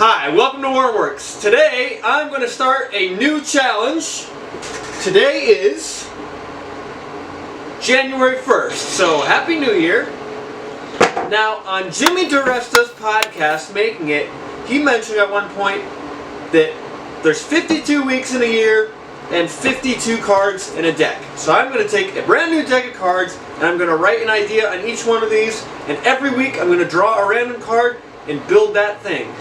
Hi, welcome to Warren Werks. Today I'm going to start a new challenge. Today is January 1st, so Happy New Year. Now, on Jimmy Diresta's podcast, Making It, he mentioned at one point that there's 52 weeks in a year and 52 cards in a deck. So I'm going to take a brand new deck of cards and I'm going to write an idea on each one of these, and every week I'm going to draw a random card and build that thing.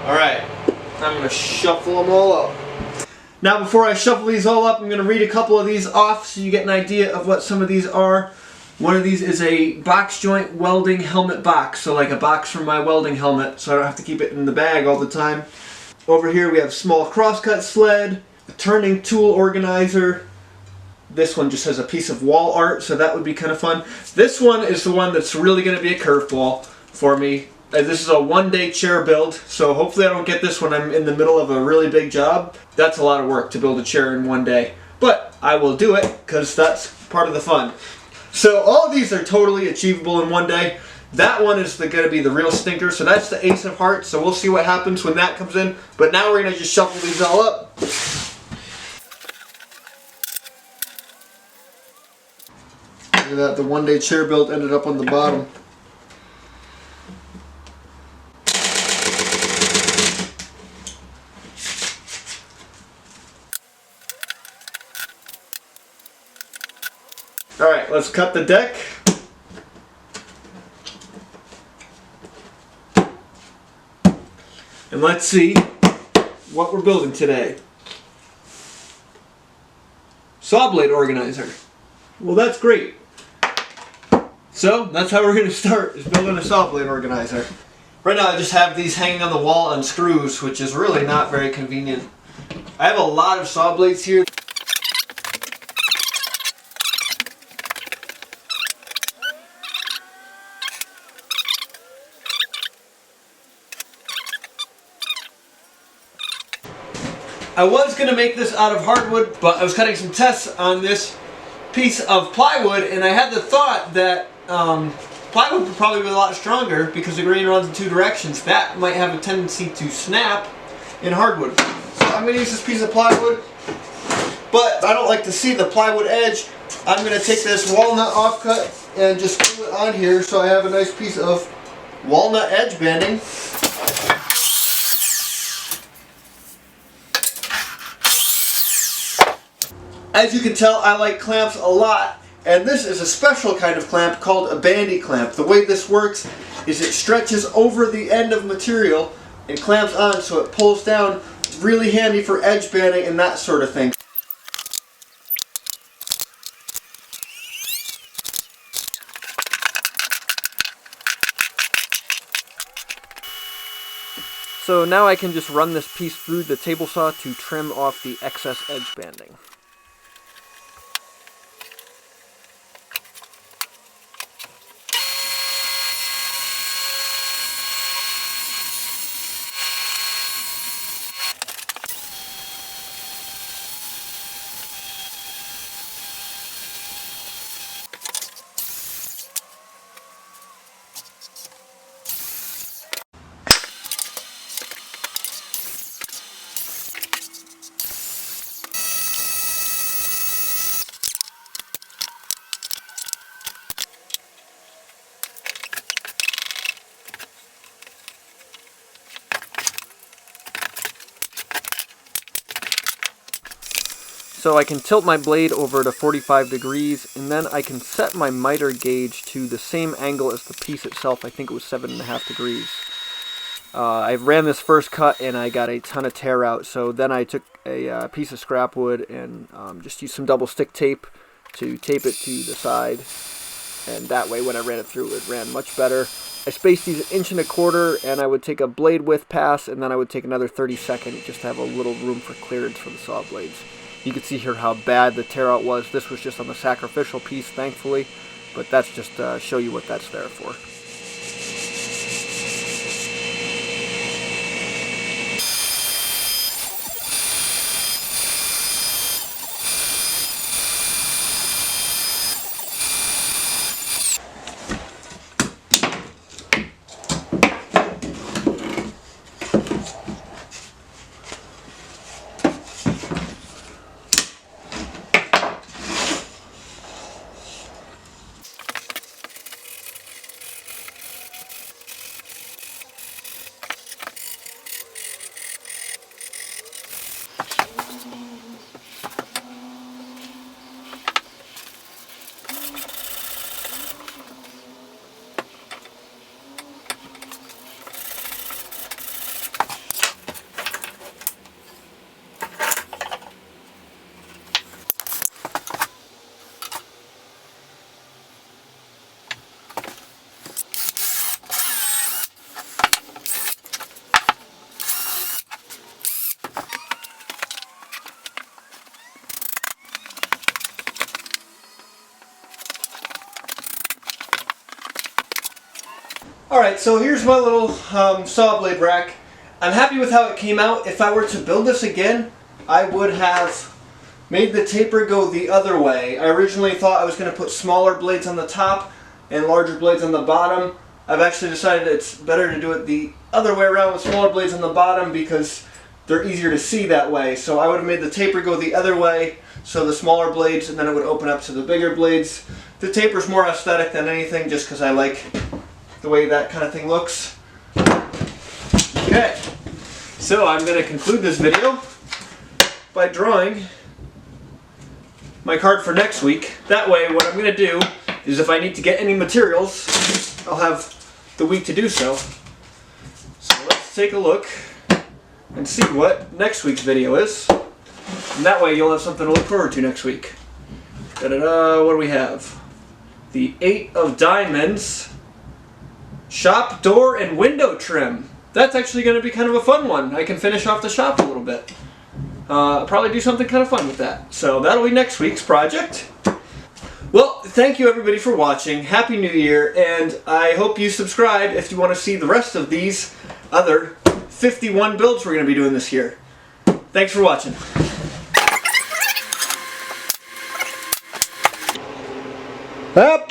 Alright, I'm going to shuffle them all up. Now before I shuffle these all up, I'm going to read a couple of these off so you get an idea of what some of these are. One of these is a box joint welding helmet box, so like a box from my welding helmet, so I don't have to keep it in the bag all the time. Over here we have small crosscut sled, a turning tool organizer. This one just has a piece of wall art, so that would be kind of fun. This one is the one that's really going to be a curveball for me. This is a one-day chair build, so hopefully I don't get this when I'm in the middle of a really big job. That's a lot of work to build a chair in one day. But I will do it, because that's part of the fun. So all of these are totally achievable in one day. That one is going to be the real stinker, so that's the Ace of Hearts, so we'll see what happens when that comes in. But now we're going to just shuffle these all up. Look at that, the one-day chair build ended up on the bottom. Alright, let's cut the deck. And let's see what we're building today. Saw blade organizer. Well, that's great. So, that's how we're going to start, is building a saw blade organizer. Right now I just have these hanging on the wall on screws, which is really not very convenient. I have a lot of saw blades here. I was going to make this out of hardwood, but I was cutting some tests on this piece of plywood, and I had the thought that plywood would probably be a lot stronger because the grain runs in two directions. That might have a tendency to snap in hardwood. So I'm going to use this piece of plywood, but I don't like to see the plywood edge. I'm going to take this walnut offcut and just glue it on here so I have a nice piece of walnut edge banding. As you can tell, I like clamps a lot, and this is a special kind of clamp called a bandy clamp. The way this works is it stretches over the end of material and clamps on so it pulls down. It's really handy for edge banding and that sort of thing. So now I can just run this piece through the table saw to trim off the excess edge banding. So I can tilt my blade over to 45 degrees, and then I can set my miter gauge to the same angle as the piece itself. I think it was 7.5 degrees. I ran this first cut and I got a ton of tear out, so then I took a piece of scrap wood and just used some double stick tape to tape it to the side, and that way when I ran it through it ran much better. I spaced these 1.25 inches, and I would take a blade width pass, and then I would take another 30-second just to have a little room for clearance for the saw blades. You can see here how bad the tear out was. This was just on the sacrificial piece, thankfully, but that's just to show you what that's there for. Alright, so here's my little saw blade rack. I'm happy with how it came out. If I were to build this again, I would have made the taper go the other way. I originally thought I was going to put smaller blades on the top and larger blades on the bottom. I've actually decided it's better to do it the other way around with smaller blades on the bottom because they're easier to see that way. So I would have made the taper go the other way, so the smaller blades, and then it would open up to the bigger blades. The taper's more aesthetic than anything, just because I like the way that kind of thing looks. Okay, so I'm going to conclude this video by drawing my card for next week. That way, what I'm going to do is if I need to get any materials, I'll have the week to do so. So let's take a look and see what next week's video is. And that way you'll have something to look forward to next week. Da-da-da, what do we have? The 8 of Diamonds. Shop door and window trim. That's actually going to be kind of a fun one. I can finish off the shop a little bit. Probably do something kind of fun with that. So that'll be next week's project. Well, thank you everybody for watching. Happy New Year, and I hope you subscribe if you want to see the rest of these other 51 builds we're going to be doing this year. Thanks for watching. Up.